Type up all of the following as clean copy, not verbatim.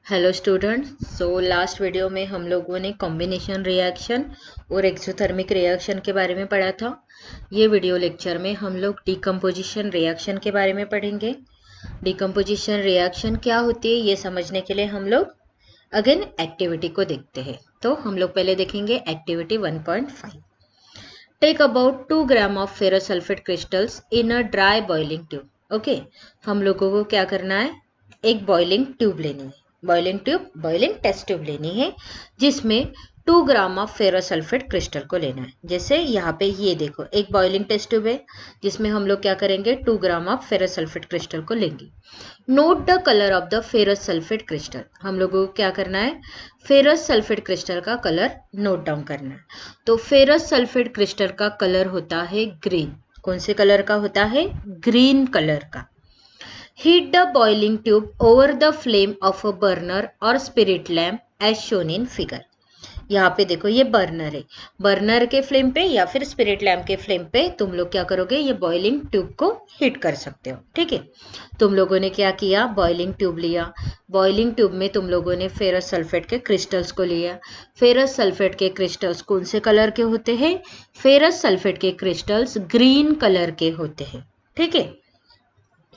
Hello students. Last video में हम लोगों ने कॉम्बिनेशन रिएक्शन और एक्सोथर्मिक रिएक्शन के बारे में पढ़ा था। ये वीडियो लेक्चर में हम लोग डिकम्पोजिशन रिएक्शन के बारे में पढ़ेंगे। डिकम्पोजिशन रिएक्शन क्या होती है ये समझने के लिए हम लोग अगेन एक्टिविटी को देखते हैं। तो हम लोग पहले देखेंगे activity 1.5। Take about 2 gram of ferrous sulphate crystals in a dry boiling tube. Okay, हम लोगों को क्या करना है, एक बॉइलिंग ट्यूब लेनी है, बॉइलिंग टेस्ट ट्यूब लेनी है जिसमें 2 gram of ferrous sulphate crystal को लेना है। जैसे यहाँ पे ये देखो एक बॉइलिंग टेस्ट ट्यूब है जिसमें हम लोग क्या करेंगे, 2 gram of ferrous sulphate crystal को लेंगे। Note the colour of the ferrous sulphate crystal. हम लोगों को क्या करना है, फेरस सल्फेट क्रिस्टल का कलर नोट डाउन करना है। तो फेरस सल्फेट क्रिस्टल का कलर होता है ग्रीन। कौन से कलर का होता है, ग्रीन कलर का। Heat the boiling tube over the flame of a burner or spirit lamp as shown in figure। यहाँ पे देखो ये बर्नर है, बर्नर के फ्लेम पे या फिर स्पिरिट लैम्प के फ्लेम पे तुम लोग क्या करोगे, ये बॉइलिंग ट्यूब को हीट कर सकते हो। ठीक है, तुम लोगों ने क्या किया, बॉइलिंग ट्यूब लिया, बॉइलिंग ट्यूब में तुम लोगों ने फेरस सल्फेट के क्रिस्टल्स को लिया। फेरस सल्फेट के क्रिस्टल्स कौन से कलर के होते हैं, फेरस सल्फेट के क्रिस्टल्स ग्रीन कलर के होते हैं। ठीक है,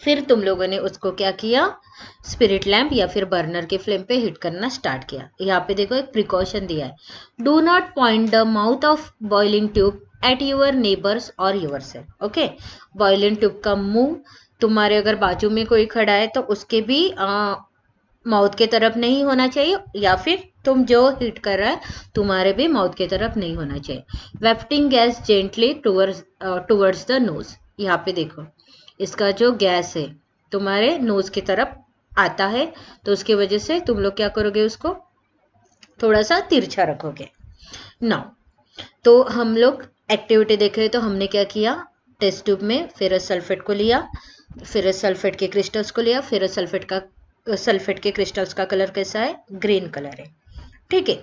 फिर तुम लोगों ने उसको क्या किया, स्पिरिट लैम्प या फिर बर्नर के फ्लेम पे हीट करना स्टार्ट किया। यहाँ पे देखो एक प्रिकॉशन दिया है, do not point the mouth of boiling tube at your neighbours और yourself. Okay, boiling tube का मुंह तुम्हारे अगर बाजू में कोई खड़ा है तो उसके भी माउथ के तरफ नहीं होना चाहिए, या फिर तुम जो हीट कर रहा है तुम्हारे भी माउथ के तरफ नहीं होना चाहिए। Wafting gas gently towards the nose. यहाँ पे देखो इसका जो गैस है तुम्हारे नोज की तरफ आता है, तो उसकी वजह से तुम लोग क्या करोगे, उसको थोड़ा सा तिरछा रखोगे। नाउ तो हम लोग एक्टिविटी देख रहे, तो हमने क्या किया, टेस्ट ट्यूब में फेरस सल्फेट को लिया, फेरस सल्फेट के क्रिस्टल्स को लिया। फेरस सल्फेट के क्रिस्टल्स का कलर कैसा है, ग्रीन कलर है। ठीक है,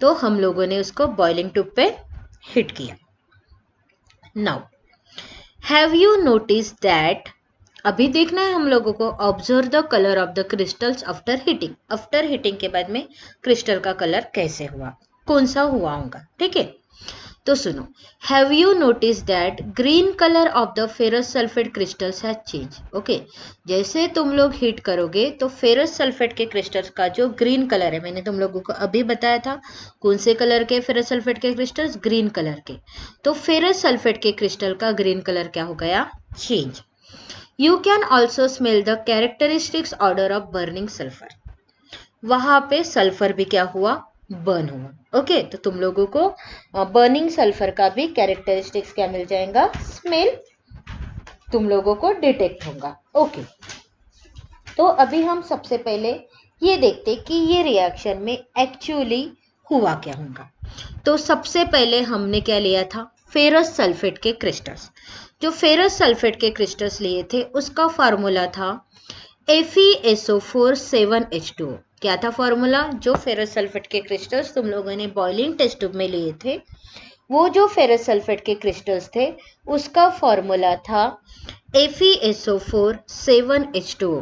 तो हम लोगों ने उसको बॉइलिंग ट्यूब पे हीट किया। Now have you notice that, अभी देखना है हम लोगों को, observe the colour of the crystals after heating. After heating के बाद में क्रिस्टल का कलर कैसे हुआ, कौन सा हुआ होगा। ठीक है, तो सुनो, have you notice that green colour of the ferrous sulphate crystals has change. Okay, जैसे तुम लोग हीट करोगे तो फेरस सल्फेट के क्रिस्टल्स का जो ग्रीन कलर है, मैंने तुम लोगों को अभी बताया था कौन से कलर के फेरस सल्फेट के क्रिस्टल्स, ग्रीन कलर के। तो फेरस सल्फेट के क्रिस्टल का ग्रीन कलर क्या हो गया, change. You can also smell the characteristics order of burning sulphur. वहां पे सल्फर भी क्या हुआ, बर्न हुआ। ओके, तो तुम लोगों को बर्निंग सल्फर का भी कैरेक्टरिस्टिक्स क्या मिल जाएगा, स्मेल तुम लोगों को डिटेक्ट होगा। ओके, तो अभी हम सबसे पहले ये देखते कि ये रिएक्शन में एक्चुअली हुआ क्या होगा। तो सबसे पहले हमने क्या लिया था, फेरस सल्फेट के क्रिस्टल्स। जो फेरस सल्फेट के क्रिस्टल्स लिए थे उसका फार्मूला था FeSO4 7H2O। क्या था फार्मूला, जो फेरस सल्फेट के क्रिस्टल्स तुम लोगों ने बॉइलिंग टेस्ट ट्यूब में लिए थे, वो जो फेरस सल्फेट के क्रिस्टल्स थे उसका फॉर्मूला था FeSO4 7H2O।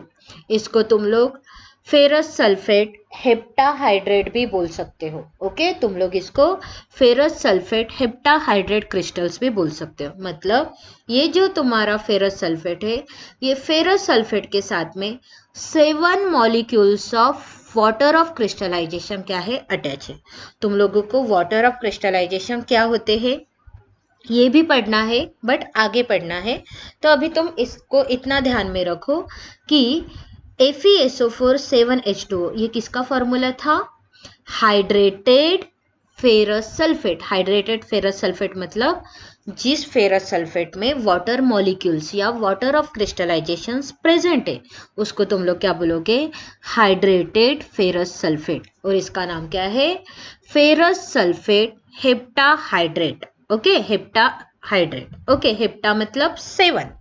इसको तुम लोग फेरस सल्फेट हेप्टाहाइड्रेट भी बोल सकते हो। ओके, तुम लोग इसको फेरस सल्फेट हेप्टाहाइड्रेट क्रिस्टल्स भी बोल सकते हो। मतलब ये जो तुम्हारा फेरस सल्फेट है, ये फेरस सल्फेट के साथ में 7 molecules of water of crystallisation क्या है, अटैच है। तुम लोगों को वाटर ऑफ क्रिस्टलाइजेशन क्या होते हैं ये भी पढ़ना है, बट आगे पढ़ना है। तो अभी तुम इसको इतना ध्यान में रखो कि FeSO4 7H2O ये किसका फॉर्मूला था, hydrated ferrous sulphate. Hydrated ferrous sulphate मतलब जिस फेरस सल्फेट में वाटर मॉलिक्यूल्स या वाटर ऑफ क्रिस्टलाइजेशन प्रेजेंट है उसको तुम लोग क्या बोलोगे, हाइड्रेटेड फेरस सल्फेट। और इसका नाम क्या है, ferrous sulphate heptahydrate. Okay, heptahydrate. Okay, hepta मतलब 7,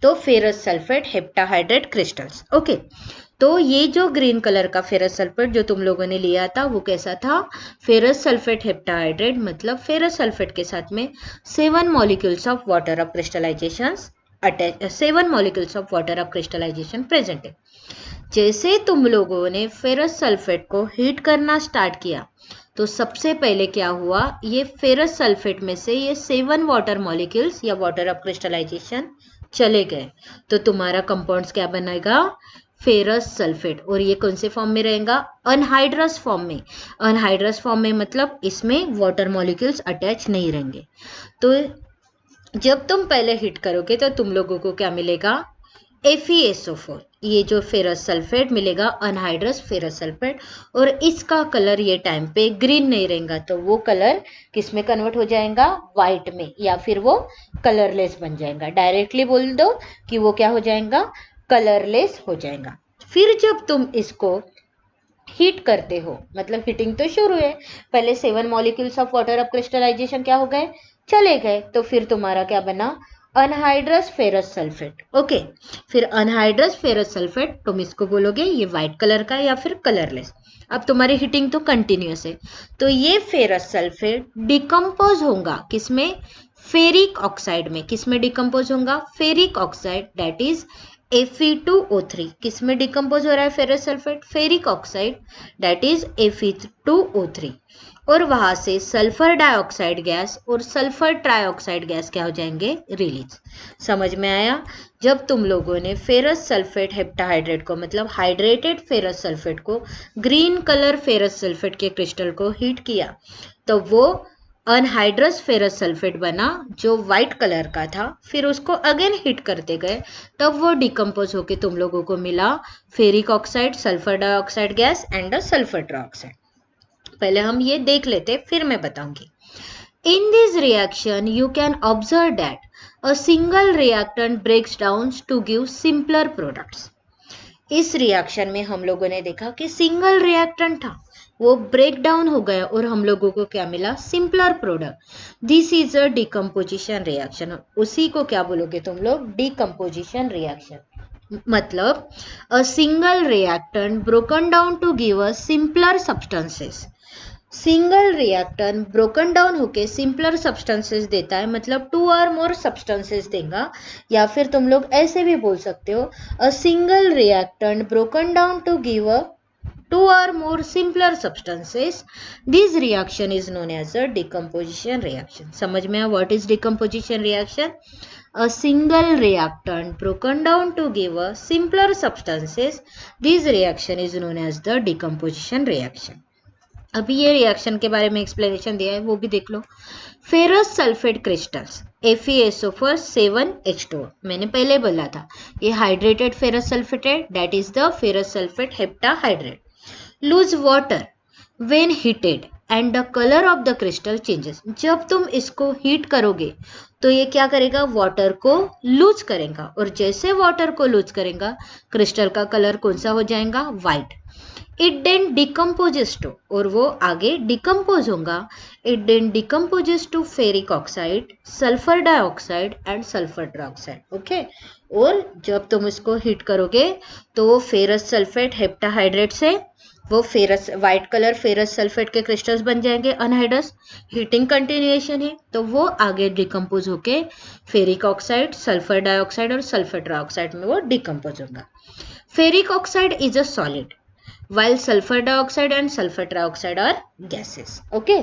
तो ferrous sulphate heptahydrate crystals. Okay, तो ये जो ग्रीन कलर का फेरस सल्फेट जो तुम लोगों ने लिया था वो कैसा था, फेरस सल्फेट हेप्टाहाइड्रेट, मतलब फेरस सल्फेट के साथ में 7 molecules of water of crystallisation attach, 7 molecules of water of crystallisation present है। जैसे तुम लोगों ने फेरस सल्फेट को हीट करना स्टार्ट किया तो सबसे पहले क्या हुआ, ये फेरस सल्फेट में से ये 7 वाटर मॉलिक्यूल्स या वाटर ऑफ क्रिस्टलाइजेशन चले गए, तो तुम्हारा कंपाउंड्स क्या बनेगा, फेरस सल्फेट। और ये कौन से फॉर्म में रहेगा, अनहाइड्रस फॉर्म में। अनहाइड्रस फॉर्म में मतलब इसमें वाटर मॉलिक्यूल्स अटैच नहीं रहेंगे। तो जब तुम पहले हीट करोगे तो तुम लोगों को क्या मिलेगा, FeSO4, ये जो फेरस सल्फेट मिलेगा, अनहाइड्रस फेरस सल्फेट, और इसका कलर ये टाइम पे ग्रीन नहीं रहेगा, तो वो कलर किस में कन्वर्ट हो जाएगा, वाइट में, या फिर वो कलरलेस बन जाएगा। डायरेक्टली बोल दो कि वो क्या हो जाएगा, कलरलेस हो जाएगा। फिर जब तुम इसको हीट करते हो, मतलब हीटिंग तो शुरू है, पहले 7 molecules of water of crystallisation क्या हो गए, चले गए, तो फिर तुम्हारा क्या बना, अनहाइड्रस फेरस सल्फेट। ओके, फिर अनहाइड्रस फेरस सल्फेट तुम इसको बोलोगे ये व्हाइट कलर का या फिर कलरलेस। अब तुम्हारी हीटिंग तो कंटिन्यूस है, तो ये फेरस सल्फेट डिकम्पोज होगा किसमें, फेरिक ऑक्साइड में। किसमें डिकम्पोज होगा, ferric oxide, that is Fe2O3। किसमें डिकम्पोज हो रहा है ferrous sulphate, ferric oxide, that is Fe2O3। और वहां से सल्फर डाइऑक्साइड गैस और सल्फर ट्राइऑक्साइड गैस क्या हो जाएंगे, रिलीज। समझ में आया। जब तुम लोगों ने फेरस सल्फेट हेप्टाहाइड्रेट को, मतलब हाइड्रेटेड फेरस सल्फेट को, ग्रीन कलर फेरस सल्फेट के क्रिस्टल को हीट किया, तो वो अनहाइड्रस फेरस सल्फेट बना जो व्हाइट कलर का था। फिर उसको अगेन हीट करते गए, तब वो डिकम्पोज होके तुम लोगों को मिला ferric oxide, sulphur dioxide gas and sulphur trioxide. पहले हम ये देख लेते, फिर मैं बताऊंगी। In this reaction, you can observe that a single reactant breaks down to give simpler products. इस रिएक्शन में हम लोगों ने देखा कि सिंगल रिएक्टेंट था, वो ब्रेक डाउन हो गया और हम लोगों को क्या मिला, simpler product. This is a decomposition reaction. उसी को क्या बोलोगे तुम लोग, डिकम्पोजिशन रिएक्शन। मतलब a single reactant broken down to give a simpler substances. Single reactant broken down होके सिंपलर सब्सटेंसेस देता है, मतलब 2 और मोर सब्सटेंसेस देगा। या फिर तुम लोग ऐसे भी बोल सकते हो, a single reactant broken down to give a 2 or more simpler substances. This reaction is known as a decomposition reaction. समझ में आया what is decomposition reaction? A single reactant broken down to give a simpler substances. This reaction is known as the decomposition reaction. अभी ये reaction के बारे में explanation दिया है, वो भी देख लो। Ferrous sulphate crystals FeSO4 7H2O, मैंने पहले बोला था ये हाइड्रेटेड फेरस सल्फेट है, that is the ferrous sulphate heptahydrate. Loose water when heated and the colour of the crystal changes. जब तुम इसको हीट करोगे तो ये क्या करेगा, वाटर को लूज करेगा, और जैसे वाटर को लूज करेगा क्रिस्टल का कलर कौन सा हो जाएगा, white. It then decomposes to, और वो आगे डिकम्पोज होगा, it then decomposes to ferric oxide, sulphur dioxide and sulphur trioxide. Okay, और जब तुम इसको हीट करोगे तो वो फेरस सल्फेट हेप्टाहाइड्रेट से वो ferrous white colour ferrous sulphate के क्रिस्टल्स बन जाएंगे अनहाइड्रस। हीटिंग कंटिन्यूएशन है, तो वो आगे डिकम्पोज होके फेरिक ऑक्साइड, सल्फर डाइऑक्साइड और सल्फर ट्राइऑक्साइड में वो डिकम्पोज होगा। Ferric oxide is a solid while sulfur dioxide and sulfur trioxide are gases. Okay,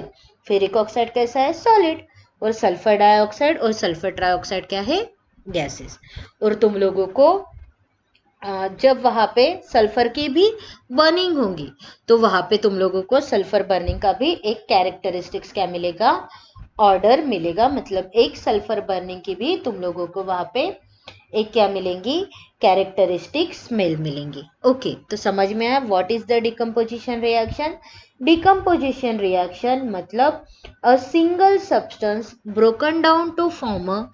ferric oxide कैसा है, सॉलिड, और सल्फर डाइऑक्साइड और सल्फर ट्राइऑक्साइड क्या है, गैसेस। और तुम लोगों को जब वहां पे सल्फर की भी बर्निंग होगी तो वहां पे तुम लोगों को सल्फर बर्निंग का भी एक कैरेक्टरिस्टिक्स क्या मिलेगा, ऑर्डर मिलेगा। मतलब एक सल्फर बर्निंग की भी तुम लोगों को वहां पे एक क्या मिलेंगी, कैरेक्टरिस्टिक स्मेल मिलेंगी। ओके, तो समझ में आया what is the decomposition reaction. Decomposition reaction मतलब a single substance broken down to form a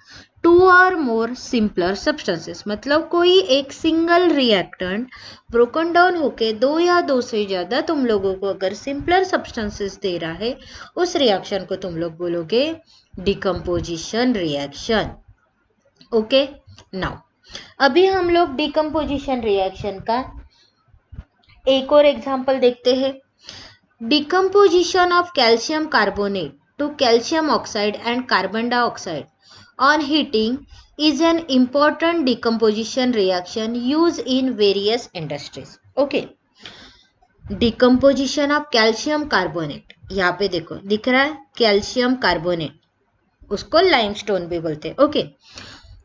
2 or more simpler substances। मतलब कोई एक सिंगल रिएक्टेंट ब्रोकन डाउन होके 2 या 2 से ज्यादा तुम लोगों को अगर सिंपलर सब्सटेंसेस दे रहा है, उस रिएक्शन को तुम लोग बोलोगे डिकम्पोजिशन रिएक्शन। ओके, नाउ अभी हम लोग डिकम्पोजिशन रिएक्शन का एक और एग्जांपल देखते हैं। Decomposition of calcium carbonate to calcium oxide and carbon dioxide on heating is an important decomposition reaction used in various industries. Okay. Decomposition of calcium carbonate, यहाँ पे देखो दिख रहा है कैल्शियम कार्बोनेट, उसको लाइमस्टोन भी बोलते हैं। ओके,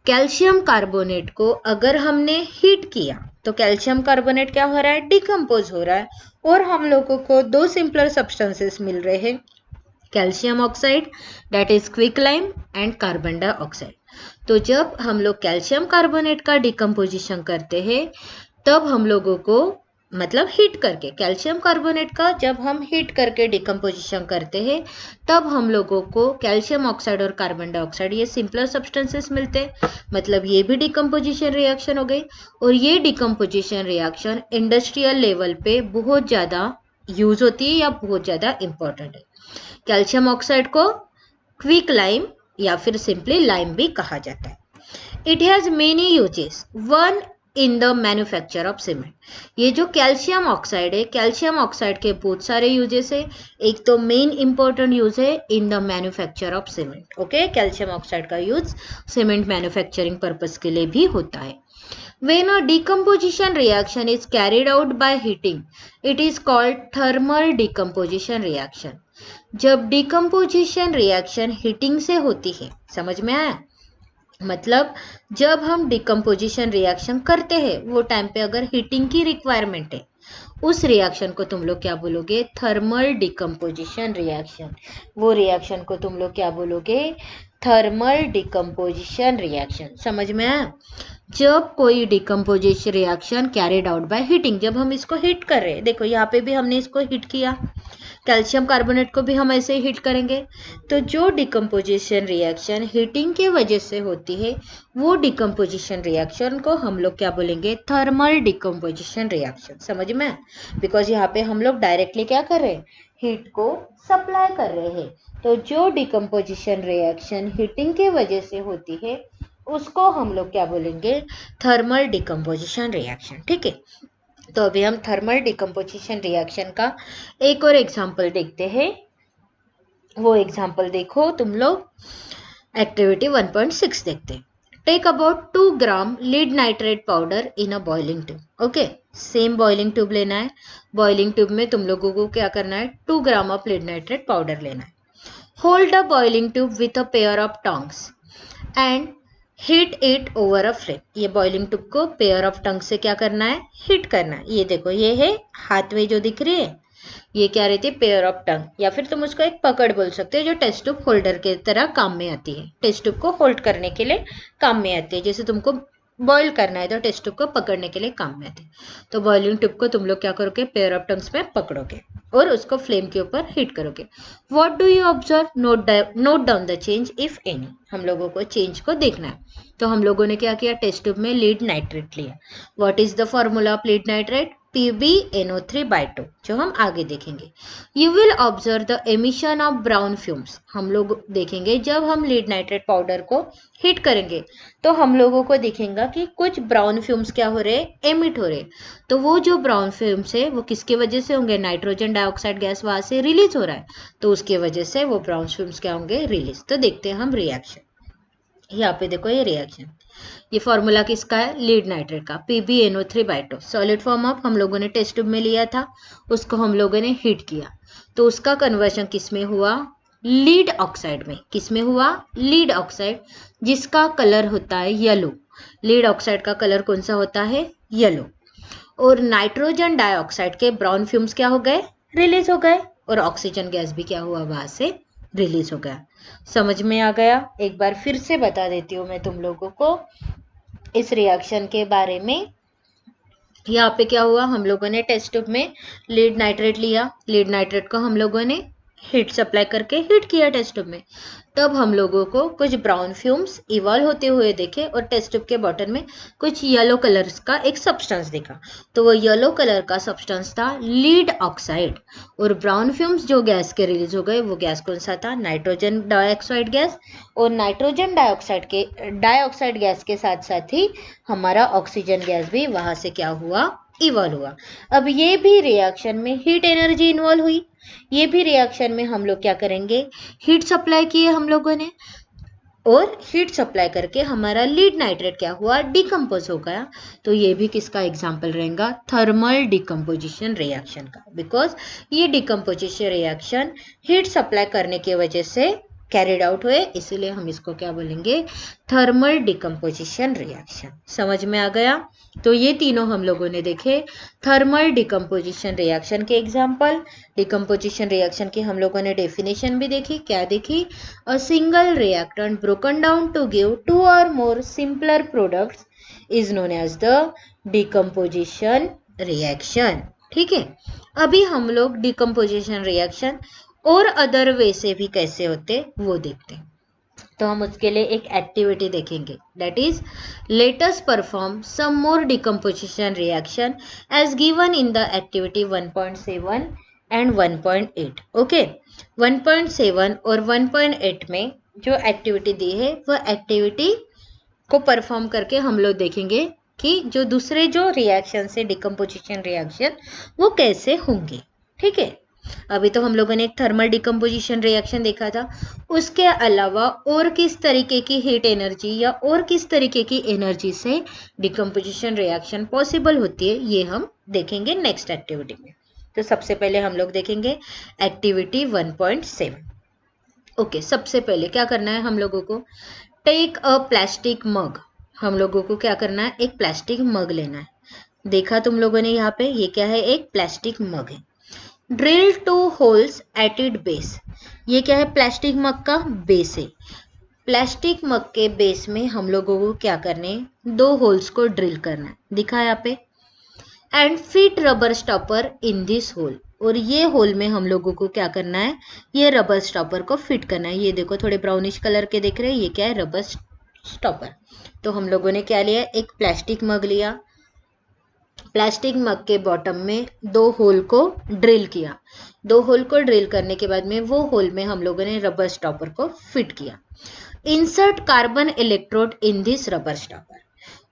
कैल्शियम कार्बोनेट को अगर हमने हीट किया तो कैल्शियम कार्बोनेट क्या हो रहा है, डिकम्पोज हो रहा है, और हम लोगों को दो सिंपलर सब्सटेंसेस मिल रहे हैं, calcium oxide that is quick lime and carbon dioxide. तो जब हम लोग कैल्शियम कार्बोनेट का डिकम्पोजिशन करते हैं तब हम लोगों को मतलब हीट करके कैल्शियम कार्बोनेट का जब हम हीट करके डिकम्पोजिशन करते हैं तब हम लोगों को कैल्शियम ऑक्साइड और कार्बन डाइऑक्साइड ये सिंपलर सब्सटेंसेस मिलते हैं। मतलब ये भी डिकम्पोजिशन रिएक्शन हो गई, और ये डिकम्पोजिशन रिएक्शन इंडस्ट्रियल लेवल पे बहुत ज़्यादा यूज होती है या बहुत ज़्यादा इंपॉर्टेंट है। कैल्शियम ऑक्साइड को क्विक लाइम या फिर सिंपली लाइम भी कहा जाता है। It has many uses, one in the manufacture of cement. ये जो कैल्शियम ऑक्साइड है, कैल्शियम ऑक्साइड के बहुत सारे यूजेस है, एक तो मेन इंपॉर्टेंट यूज है in the manufacture of cement. Okay, calcium oxide का यूज सीमेंट मैन्युफैक्चरिंग पर्पस के लिए भी होता है। When a decomposition reaction is carried out by heating, it is called thermal decomposition reaction. जब डिकम्पोजिशन रिएक्शन हीटिंग से होती है, समझ में आया? मतलब जब हम डिकम्पोजिशन रिएक्शन करते हैं वो टाइम पे अगर हीटिंग की रिक्वायरमेंट है, उस रिएक्शन को तुम लोग क्या बोलोगे, थर्मल डिकम्पोजिशन रिएक्शन। वो रिएक्शन को तुम लोग क्या बोलोगे, थर्मल डिकम्पोजिशन रिएक्शन। समझ में आया? जब कोई decomposition reaction carried out by heating, जब हम इसको हीट कर रहे हैं, देखो यहाँ पे भी हमने इसको हीट किया, कैल्शियम कार्बोनेट को भी हम ऐसे ही हीट करेंगे, तो जो डिकम्पोजिशन रिएक्शन हीटिंग की वजह से होती है वो डिकम्पोजिशन रिएक्शन को हम लोग क्या बोलेंगे, थर्मल डिकम्पोजिशन रिएक्शन। समझ में? बिकॉज यहाँ पे हम लोग डायरेक्टली क्या कर रहे हैं, हीट को सप्लाई कर रहे हैं। तो जो डिकम्पोजिशन रिएक्शन हीटिंग की वजह से होती है उसको हम लोग क्या बोलेंगे, थर्मल डिकम्पोजिशन रिएक्शन। ठीक है, तो अभी हम थर्मल डिकम्पोजिशन रिएक्शन का एक और एग्जांपल देखते हैं। वो एग्जांपल देखो तुम लोग, एक्टिविटी 1.6 देखते हैं। Take about 2 gram lead nitrate powder in a boiling tube. Okay, same boiling tube लेना है, बॉइलिंग ट्यूब में तुम लोगों को क्या करना है, 2 gram of lead nitrate powder लेना है। Hold a boiling tube with a pair of tongues and heat it over a flame. ये बॉइलिंग ट्यूब को पेयर ऑफ टंग से क्या करना है, हीट करना है। ये देखो, ये है हाथ में जो दिख रही है, ये क्या रहती है, पेयर ऑफ टंग, या फिर तुम उसको एक पकड़ बोल सकते हो जो टेस्ट ट्यूब होल्डर के तरह काम में आती है। टेस्ट ट्यूब को होल्ड करने के लिए काम में आती है, जैसे तुमको बॉईल करना है तो टेस्ट ट्यूब को पकड़ने के लिए काम में आती है। तो बॉइलिंग ट्यूब को तुम लोग क्या करोगे, पेयर ऑफ टंग्स में पकड़ोगे और उसको फ्लेम के ऊपर हीट करोगे। What do you observe, note down the change if any. हम लोगों को चेंज को देखना है। तो हम लोगों ने क्या किया, टेस्ट ट्यूब में लीड नाइट्रेट लिया। What is the formula of lead nitrate, PbNO3/2, जो हम आगे देखेंगे। You will observe the emission of brown fumes. हम लोग देखेंगे जब हम लीड नाइट्रेट पाउडर को हीट करेंगे तो हम लोगों को दिखेगा कि कुछ ब्राउन फ्यूम्स क्या हो रहे, एमिट हो रहे। तो वो जो ब्राउन फ्यूम्स है वो किसकी वजह से होंगे, नाइट्रोजन डाइऑक्साइड गैस वहां से रिलीज हो रहा है, तो उसकी वजह से वो ब्राउन फ्यूम्स क्या होंगे, रिलीज। तो देखते हैं हम रिएक्शन। यहाँ पे देखो ये रिएक्शन, ये फॉर्मूला किसका है, लीड नाइट्रेट का, PbNO3/2। सॉलिड फॉर्म ऑफ हम लोगों ने टेस्ट ट्यूब में लिया था, उसको हम लोगों ने हीट किया, तो उसका कन्वर्जन किस में हुआ, लीड ऑक्साइड में। किस में हुआ, लीड ऑक्साइड, जिसका कलर होता है येलो। लीड ऑक्साइड का कलर कौन सा होता है, येलो। और नाइट्रोजन डाइऑक्साइड के ब्राउन फ्यूम्स क्या हो गए, रिलीज हो गए, और ऑक्सीजन गैस भी क्या हुआ, वहां से रिलीज हो गया। समझ में आ गया? एक बार फिर से बता देती हूँ मैं तुम लोगों को इस रिएक्शन के बारे में। यहाँ पे क्या हुआ, हम लोगों ने टेस्ट ट्यूब में लीड नाइट्रेट लिया, लीड नाइट्रेट को हम लोगों ने हीट सप्लाई करके हीट किया टेस्ट ट्यूब में, तब हम लोगों को कुछ ब्राउन फ्यूम्स इवॉल्व होते हुए देखे और टेस्ट ट्यूब के बॉटम में कुछ येलो कलर्स का एक सब्सटेंस दिखा। तो वो येलो कलर का सब्सटेंस था लीड ऑक्साइड, और ब्राउन फ्यूम्स जो गैस के रिलीज हो गए वो गैस कौन सा था, नाइट्रोजन डाइऑक्साइड गैस। और नाइट्रोजन डाइऑक्साइड गैस के साथ साथ ही हमारा ऑक्सीजन गैस भी वहां से क्या हुआ, इवॉल्व हुआ। अब ये भी रिएक्शन में हीट एनर्जी इन्वॉल्व हुई। ये भी रिएक्शन में हम लोग क्या करेंगे, हीट सप्लाई किए हम लोगों ने, और हीट सप्लाई करके हमारा लीड नाइट्रेट क्या हुआ, डिकम्पोज हो गया। तो ये भी किसका एग्जाम्पल रहेगा, थर्मल डिकम्पोजिशन रिएक्शन का, बिकॉज ये डिकम्पोजिशन रिएक्शन हीट सप्लाई करने की वजह से कैरिड आउट हुए, इसीलिए हम इसको क्या बोलेंगे, थर्मल डिकम्पोजिशन रिएक्शन। समझ में आ गया। तो ये तीनों हम लोगों ने देखे थर्मल डिकम्पोजिशन रिएक्शन के एग्जाम्पल। डिकम्पोजिशन रिएक्शन की हम लोगों ने डेफिनेशन भी देखी। क्या देखी, a single reactant broken down to give 2 और more simpler products is known as the decomposition reaction. ठीक है, अभी हम लोग डिकम्पोजिशन रिएक्शन और अदर वे से भी कैसे होते वो देखते हैं। तो हम उसके लिए एक एक्टिविटी देखेंगे, that is let us perform some more decomposition reaction as given in the activity 1.7 and 1.8। Okay, 1.7 और 1.8 में जो एक्टिविटी दी है वह एक्टिविटी को परफॉर्म करके हम लोग देखेंगे कि जो दूसरे जो रिएक्शन से डिकम्पोजिशन रिएक्शन वो कैसे होंगे। ठीक है, अभी तो हम लोगों ने एक थर्मल डिकम्पोजिशन रिएक्शन देखा था, उसके अलावा और किस तरीके की हीट एनर्जी या और किस तरीके की एनर्जी से डिकम्पोजिशन रिएक्शन पॉसिबल होती है, ये हम देखेंगे नेक्स्ट एक्टिविटी में। तो सबसे पहले हम लोग देखेंगे एक्टिविटी 1.7। ओके, सबसे पहले क्या करना है हम लोगों को, टेक अ प्लास्टिक मग। हम लोगों को क्या करना है, एक प्लास्टिक मग लेना है। देखा तुम लोगों ने यहाँ पे, ये क्या है, एक प्लास्टिक मग है। Drill 2 holes at it base. ये क्या है, प्लास्टिक मग का बेस है। प्लास्टिक मग के बेस में हम लोगों को क्या करने हैं, 2 होल्स को ड्रिल करना है, दिखा यहाँ पे। And fit rubber stopper in this hole. और ये होल में हम लोगों को क्या करना है, ये रबर स्टॉपर को फिट करना है। ये देखो थोड़े ब्राउनिश कलर के दिख रहे हैं, ये क्या है, रबर स्टॉपर। तो हम लोगों ने क्या लिया, एक प्लास्टिक मग लिया, प्लास्टिक मग के बॉटम में 2 होल को ड्रिल किया। 2 होल को ड्रिल करने के बाद में वो होल में हम लोगों ने रबर स्टॉपर को फिट किया। Insert carbon electrode in this rubber stopper.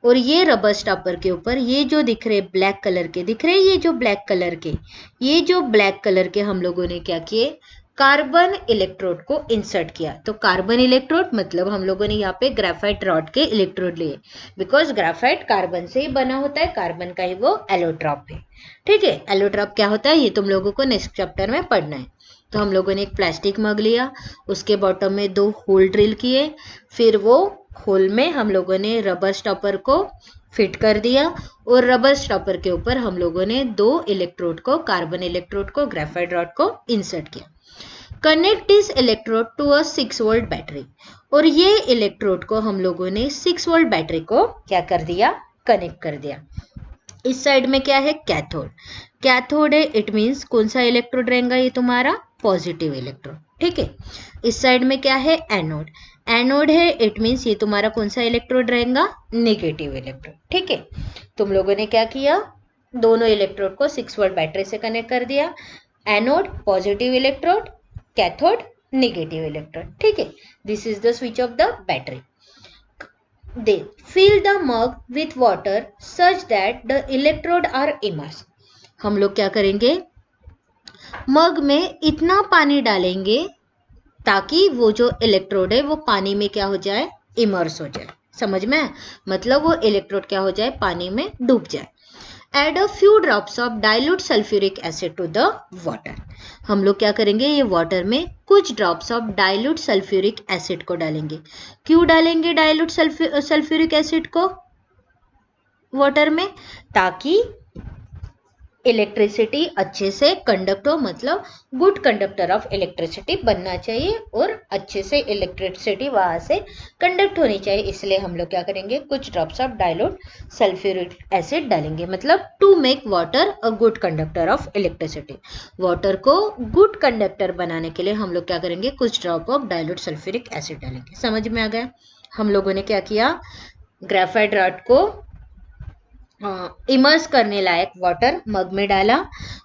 और ये रबर स्टॉपर के ऊपर ये जो दिख रहे ब्लैक कलर के दिख रहे, ये जो ब्लैक कलर के हम लोगों ने क्या किए, कार्बन इलेक्ट्रोड को इंसर्ट किया। तो कार्बन इलेक्ट्रोड मतलब हम लोगों ने यहाँ पे ग्रेफाइट रॉड के इलेक्ट्रोड लिए, बिकॉज ग्रेफाइट कार्बन से ही बना होता है, कार्बन का ही वो एलोट्रॉप है। ठीक है, एलोट्रॉप क्या होता है ये तुम लोगों को नेक्स्ट चैप्टर में पढ़ना है। तो हम लोगों ने एक प्लास्टिक मग लिया, उसके बॉटम में 2 होल ड्रिल किए, फिर वो होल में हम लोगों ने रबर स्टॉपर को फिट कर दिया और रबर स्टॉपर के ऊपर हम लोगों ने 2 इलेक्ट्रोड को, कार्बन इलेक्ट्रोड को, ग्रेफाइट रॉड को इंसर्ट किया। Connect this electrode to a 6 volt battery. और ये इलेक्ट्रोड को हम लोगों ने 6 वोल्ट बैटरी को क्या कर दिया, कनेक्ट कर दिया। इस साइड में क्या है, कैथोड। कैथोड है, इट मीन्स कौन सा इलेक्ट्रोड रहेगा, ये तुम्हारा पॉजिटिव इलेक्ट्रोड। ठीक है, इस साइड में क्या है, एनोड। एनोड है, इट मीन्स ये तुम्हारा कौन सा इलेक्ट्रोड रहेगा, नेगेटिव इलेक्ट्रोड। ठीक है, तुम लोगों ने क्या किया, दोनों इलेक्ट्रोड को 6 वोल्ट बैटरी से कनेक्ट कर दिया। Anode positive electrode, cathode negative electrode. ठीक है, this is the switch off the battery. They fill the mug with water such that the electrode are immerse. हम लोग क्या करेंगे, मग में इतना पानी डालेंगे ताकि वो जो इलेक्ट्रोड है वो पानी में क्या हो जाए, इमर्स हो जाए। समझ में, मतलब वो इलेक्ट्रोड क्या हो जाए, पानी में डूब जाए। Add a few drops of dilute sulphuric acid to the water. हम लोग क्या करेंगे, ये वाटर में कुछ drops of dilute sulphuric acid को डालेंगे। क्यों डालेंगे डाइल्यूट सल्फ्यूरिक एसिड को वाटर में, ताकि इलेक्ट्रिसिटी अच्छे से कंडक्ट हो, मतलब गुड कंडक्टर ऑफ इलेक्ट्रिसिटी बनना चाहिए और अच्छे से इलेक्ट्रिसिटी वहां से कंडक्ट होनी चाहिए। इसलिए हम लोग क्या करेंगे, कुछ drops of dilute sulphuric acid डालेंगे, मतलब to make water a good conductor of electricity. Water को गुड कंडक्टर बनाने के लिए हम लोग क्या करेंगे, कुछ drop of dilute sulphuric acid डालेंगे। समझ में आ गया। हम लोगों ने क्या किया, ग्रेफाइट रॉड को इमर्स करने लायक वाटर मग में डाला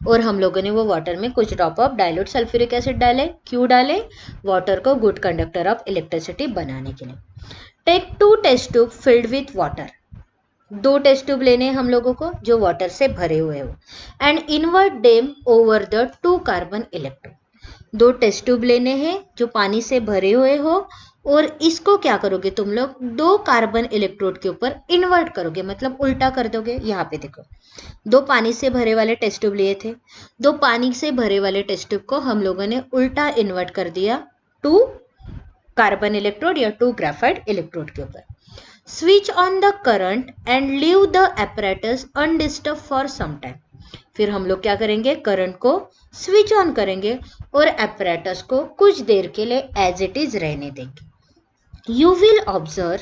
और हम लोगों ने वो वाटर में कुछ drop of dilute sulphuric acid डाले। क्यों डाले, वाटर को गुड कंडक्टर ऑफ इलेक्ट्रिसिटी बनाने के लिए। Take 2 test tube filled with water. 2 test tube लेने हम लोगों को जो वाटर से भरे हुए हो, and invert them over the 2 carbon electrode. 2 test tube लेने हैं जो पानी से भरे हुए हो और इसको क्या करोगे तुम लोग, 2 कार्बन इलेक्ट्रोड के ऊपर इन्वर्ट करोगे, मतलब उल्टा कर दोगे। यहाँ पे देखो 2 पानी से भरे वाले टेस्ट ट्यूब लिए थे, 2 पानी से भरे वाले टेस्ट ट्यूब को हम लोगों ने उल्टा इन्वर्ट कर दिया 2 कार्बन इलेक्ट्रोड या 2 ग्रेफाइट इलेक्ट्रोड के ऊपर। Switch on the current and leave the apparatus undisturb for some time. फिर हम लोग क्या करेंगे, करंट को स्विच ऑन करेंगे और apparatus को कुछ देर के लिए एज इट इज रहने देंगे। You will observe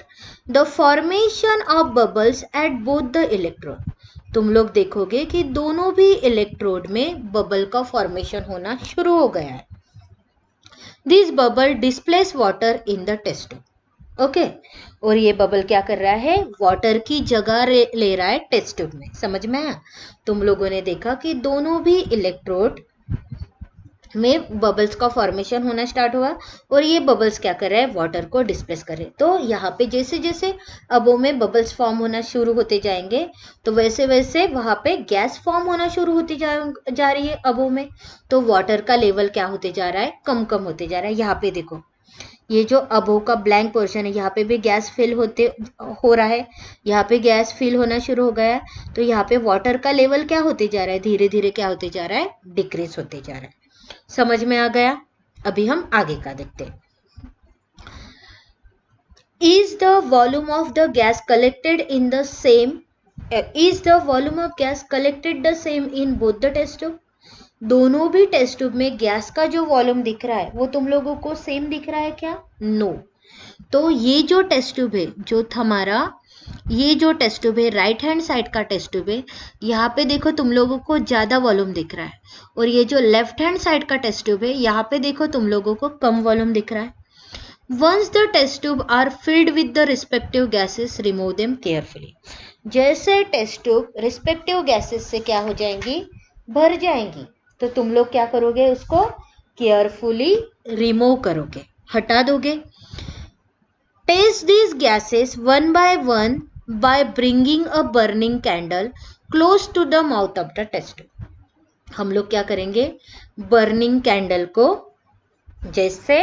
the formation of bubbles at both the electrode. तुम लोग देखोगे कि दोनों भी इलेक्ट्रोड में बबल का फॉर्मेशन होना शुरू हो गया है। This bubble displace water in the test tube. Okay और ये बबल क्या कर रहा है, वाटर की जगह ले रहा है टेस्ट ट्यूब में। समझ में आया? तुम लोगों ने देखा कि दोनों भी इलेक्ट्रोड में बबल्स का फॉर्मेशन होना स्टार्ट हुआ और ये बबल्स क्या कर रहा है, वाटर को डिस्प्लेस कर रहे। तो यहाँ पे जैसे जैसे अबो में बबल्स फॉर्म होना शुरू होते जाएंगे तो वैसे वैसे वहाँ पे गैस फॉर्म होना शुरू होती जा रही है अबो में। तो वाटर का लेवल क्या होते जा रहा है, कम कम होते जा रहा है। यहाँ पे देखो ये जो अबो का ब्लैंक पोर्शन है, यहाँ पे भी गैस फिल हो रहा है, यहाँ पे गैस फिल होना शुरू हो गया है। तो यहाँ पे वाटर का लेवल क्या होते जा रहा है, धीरे धीरे क्या होते जा रहा है, डिक्रीज होते जा रहा है। समझ में आ गया? अभी हम आगे का देखते हैं। Is the volume of the gas collected in the same? Is the volume of gas collected the same in both the test tube? दोनों भी टेस्ट ट्यूब में गैस का जो वॉल्यूम दिख रहा है वो तुम लोगों को सेम दिख रहा है क्या? नो। तो ये जो टेस्ट ट्यूब है, जो हमारा ये जो टेस्ट ट्यूब है, राइट हैंड साइड का टेस्ट ट्यूब है, यहाँ पे देखो तुम लोगों को ज्यादा वॉल्यूम दिख रहा है। और ये जो लेफ्ट हैंड साइड का टेस्ट ट्यूब है, यहाँ पे देखो तुम लोगों को कम वॉल्यूम दिख रहा है। Once the test tube are filled with the respective gases, remove them carefully. जैसे टेस्ट ट्यूब रिस्पेक्टिव गैसेस से क्या हो जाएंगी, भर जाएंगी, तो तुम लोग क्या करोगे, उसको केयरफुली रिमूव करोगे, हटा दोगे। Taste these gases one by one by bringing a burning candle close to the mouth of the test tube. हम लोग क्या करेंगे, बर्निंग कैंडल को, जैसे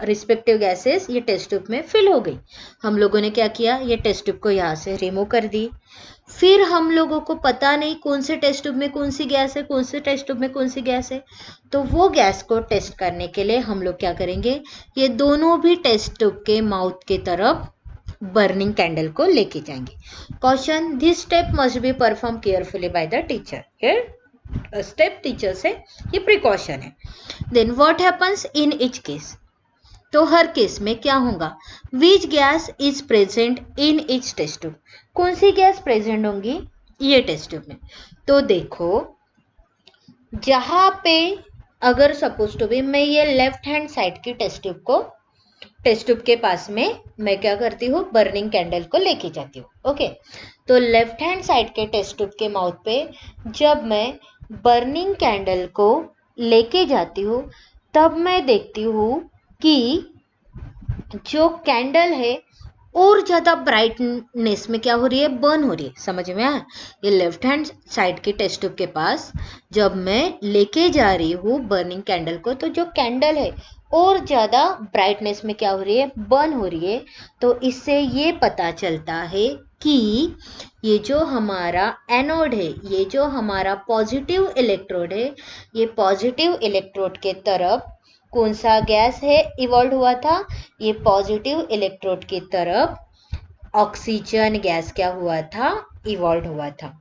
रिस्पेक्टिव गैसेस ये टेस्ट ट्यूब में फिल हो गई, हम लोगों ने क्या किया, ये टेस्ट ट्यूब को यहाँ से रिमूव कर दी। फिर हम लोगों को पता नहीं कौन से टेस्ट ट्यूब में कौन सी गैस है, कौन से टेस्ट ट्यूब में कौन सी गैस है, तो वो गैस को टेस्ट करने के लिए हम लोग क्या करेंगे, ये दोनों भी टेस्ट ट्यूब के माउथ के तरफ बर्निंग कैंडल को लेके जाएंगे। Caution, this step must be perform carefully by the teacher. ये स्टेप टीचर से ये प्रिकॉशन है। Then what happens in each case, तो हर केस में क्या होगा, which gas is present in each test tube, कौन सी गैस प्रेजेंट होंगी ये टेस्ट ट्यूब में। तो देखो जहां पे अगर सपोज टू बी मैं ये लेफ्ट हैंड साइड की टेस्ट ट्यूब को, टेस्ट ट्यूब के पास में मैं क्या करती हूँ, बर्निंग कैंडल को लेके जाती हूँ। ओके, तो लेफ्ट हैंड साइड के टेस्ट ट्यूब के माउथ पे जब मैं बर्निंग कैंडल को लेके जाती हूँ तब मैं देखती हूँ कि जो कैंडल है और ज्यादा ब्राइटनेस में क्या हो रही है, बर्न हो रही है। समझ में आया? ये लेफ्ट हैंड साइड की टेस्ट ट्यूब के पास जब मैं लेके जा रही हूँ बर्निंग कैंडल को, तो जो कैंडल है और ज्यादा ब्राइटनेस में क्या हो रही है, बर्न हो रही है। तो इससे ये पता चलता है कि ये जो हमारा एनोड है, ये जो हमारा पॉजिटिव इलेक्ट्रोड है, ये पॉजिटिव इलेक्ट्रोड के तरफ कौन सा गैस है इवॉल्व हुआ था, ये पॉजिटिव इलेक्ट्रोड की तरफ ऑक्सीजन गैस क्या हुआ था, इवॉल्व हुआ था।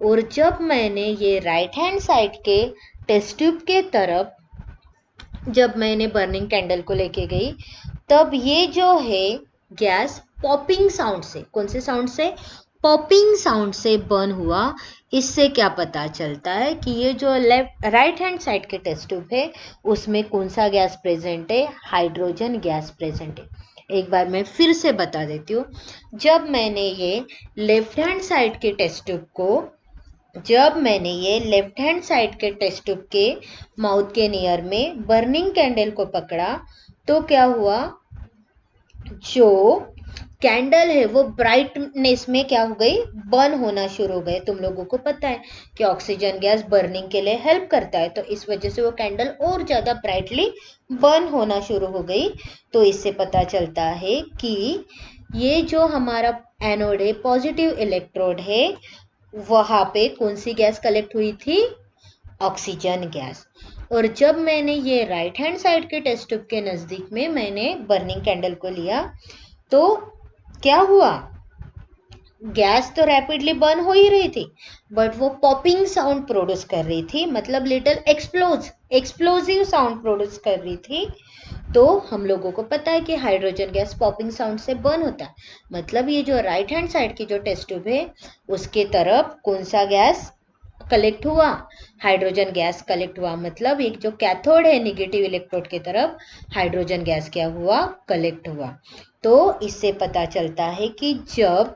और जब मैंने ये राइट हैंड साइड के टेस्ट ट्यूब के तरफ जब मैंने बर्निंग कैंडल को लेके गई, तब ये जो है गैस पॉपिंग साउंड से, कौन से साउंड से, पॉपिंग साउंड से बर्न हुआ। इससे क्या पता चलता है कि ये जो राइट हैंड साइड के टेस्ट ट्यूब है उसमें कौन सा गैस प्रेजेंट है, हाइड्रोजन गैस प्रेजेंट है। एक बार मैं फिर से बता देती हूँ, जब मैंने ये लेफ्ट हैंड साइड के टेस्ट ट्यूब को, जब मैंने ये लेफ्ट हैंड साइड के टेस्ट ट्यूब के माउथ के नियर में बर्निंग कैंडल को पकड़ा, तो क्या हुआ, जो कैंडल है वो ब्राइटनेस में क्या हो गई, बर्न होना शुरू हो गए। तुम लोगों को पता है कि ऑक्सीजन गैस बर्निंग के लिए हेल्प करता है, तो इस वजह से वो कैंडल और ज्यादा ब्राइटली बर्न होना शुरू हो गई। तो इससे पता चलता है कि ये जो हमारा एनोड है, पॉजिटिव इलेक्ट्रोड है, वहां पे कौन सी गैस कलेक्ट हुई थी, ऑक्सीजन गैस। और जब मैंने ये राइट हैंड साइड के टेस्ट ट्यूब के नजदीक में मैंने बर्निंग कैंडल को लिया, तो क्या हुआ, गैस तो रैपिडली बर्न हो ही रही थी, बट वो पॉपिंग साउंड प्रोड्यूस कर रही थी, मतलब लिटिल एक्सप्लोजिव साउंड प्रोड्यूस कर रही थी। तो हम लोगों को पता है कि हाइड्रोजन गैस पॉपिंग साउंड से बर्न होता है, मतलब ये जो राइट हैंड साइड की जो टेस्ट ट्यूब है उसके तरफ कौन सा गैस कलेक्ट हुआ, हाइड्रोजन गैस कलेक्ट हुआ। मतलब एक जो कैथोड है निगेटिव इलेक्ट्रोड की तरफ हाइड्रोजन गैस क्या हुआ, कलेक्ट हुआ। तो इससे पता चलता है कि जब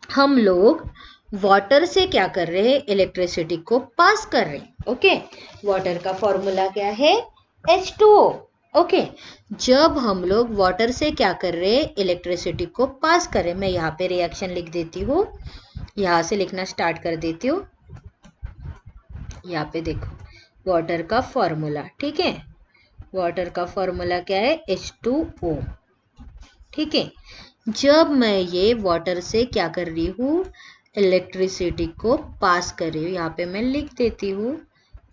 हम लोग वाटर से क्या कर रहे हैं, इलेक्ट्रिसिटी को पास कर रहे हैं। ओके, वाटर का फॉर्मूला क्या है, H2O। ओके, जब हम लोग वाटर से क्या कर रहे हैं, इलेक्ट्रिसिटी को पास कर रहे हैं। मैं यहाँ पे रिएक्शन लिख देती हूँ, यहाँ से लिखना स्टार्ट कर देती हूँ। यहाँ पे देखो वाटर का फॉर्मूला, ठीक है, वाटर का फॉर्मूला क्या है, H2O। ठीक है, जब मैं ये वाटर से क्या कर रही हूँ, इलेक्ट्रिसिटी को पास कर रही हूँ, यहाँ पे मैं लिख देती हूँ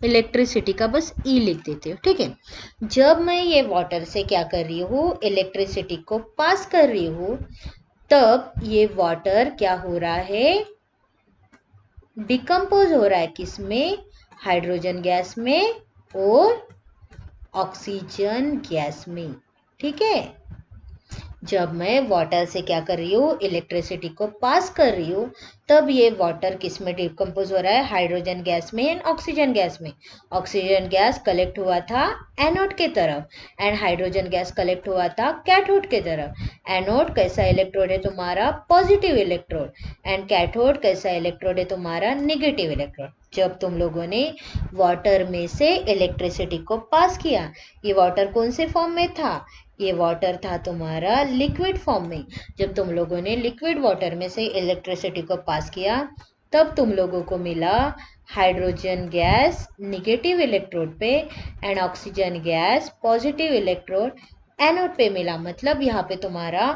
इलेक्ट्रिसिटी का बस E लिख देती हूँ। ठीक है, जब मैं ये वाटर से क्या कर रही हूँ, इलेक्ट्रिसिटी को पास कर रही हूँ, तब ये वाटर क्या हो रहा है, डिकम्पोज हो रहा है, किसमें, हाइड्रोजन गैस में और ऑक्सीजन गैस में। ठीक है, जब मैं वाटर से क्या कर रही हूँ, इलेक्ट्रिसिटी को पास कर रही हूँ, तब ये वाटर किस में डिकम्पोज हो रहा है, हाइड्रोजन गैस में एंड ऑक्सीजन गैस में। ऑक्सीजन गैस कलेक्ट हुआ था एनोड के तरफ एंड हाइड्रोजन गैस कलेक्ट हुआ था कैथोड के तरफ। एनोड कैसा इलेक्ट्रोड है तुम्हारा, पॉजिटिव इलेक्ट्रोड, एंड कैथोड कैसा इलेक्ट्रोड है तुम्हारा, नेगेटिव इलेक्ट्रोड। जब तुम लोगों ने वाटर में से इलेक्ट्रिसिटी को पास किया, ये वाटर कौन से फॉर्म में था, ये वाटर था तुम्हारा लिक्विड फॉर्म में। जब तुम लोगों ने लिक्विड वाटर में से इलेक्ट्रिसिटी को पास किया, तब तुम लोगों को मिला हाइड्रोजन गैस निगेटिव इलेक्ट्रोड पे and oxygen gas positive electrode anode पे मिला। मतलब यहाँ पे तुम्हारा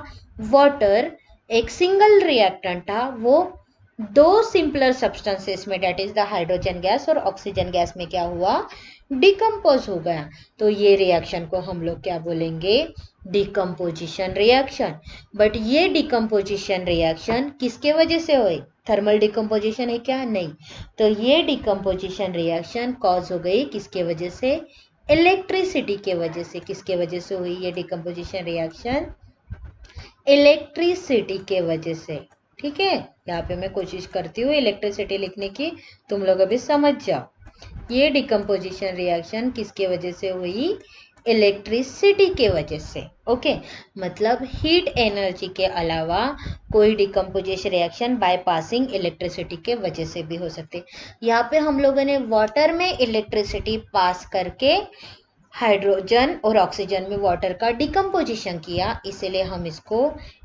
वाटर एक सिंगल रिएक्टेंट था, वो दो सिंपलर सब्सटेंसेस में, that is the hydrogen gas और ऑक्सीजन गैस में क्या हुआ, डिकम्पोज हो गया। तो ये रिएक्शन को हम लोग क्या बोलेंगे, डिकम्पोजिशन रिएक्शन। बट ये डिकम्पोजिशन रिएक्शन किसके वजह से हुई, थर्मल डिकम्पोजिशन है क्या, नहीं। तो ये डिकम्पोजिशन रिएक्शन कॉज हो गई किसके वजह से, इलेक्ट्रिसिटी के वजह से। किसके वजह से हुई ये डिकम्पोजिशन रिएक्शन, इलेक्ट्रिसिटी के वजह से। ठीक है, यहाँ पे मैं कोशिश करती हूँ इलेक्ट्रिसिटी लिखने की, तुम लोग अभी समझ जाओ। ये डिकम्पोजिशन रिएक्शन किसके वजह से हुई, इलेक्ट्रिसिटी के वजह से। ओके, मतलब हीट एनर्जी के अलावा कोई decomposition reaction by passing electricity के वजह से भी हो सकते। यहाँ पे हम लोगों ने वाटर में इलेक्ट्रिसिटी पास करके हाइड्रोजन और ऑक्सीजन में वाटर का डिकम्पोजिशन किया, इसलिए हम इसको